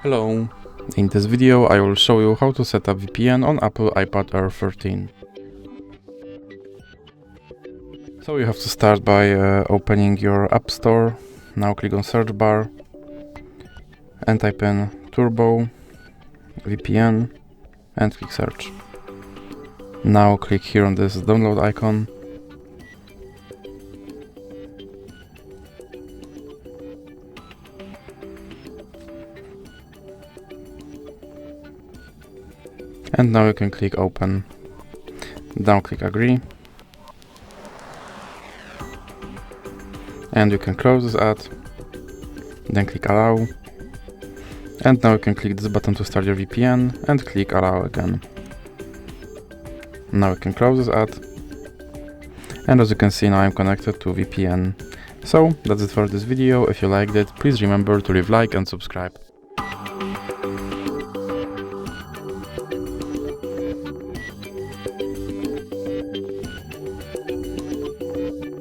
Hello, in this video I will show you how to set up VPN on Apple iPad Air 13. So you have to start by opening your App Store. Now click on search bar and type in Turbo VPN and click search. Now click here on this download icon. And now you can click open. Now click agree. And you can close this ad. Then click allow. And now you can click this button to start your VPN and click allow again. Now you can close this ad. And as you can see, now I'm connected to VPN. So that's it for this video. If you liked it, please remember to leave like and subscribe.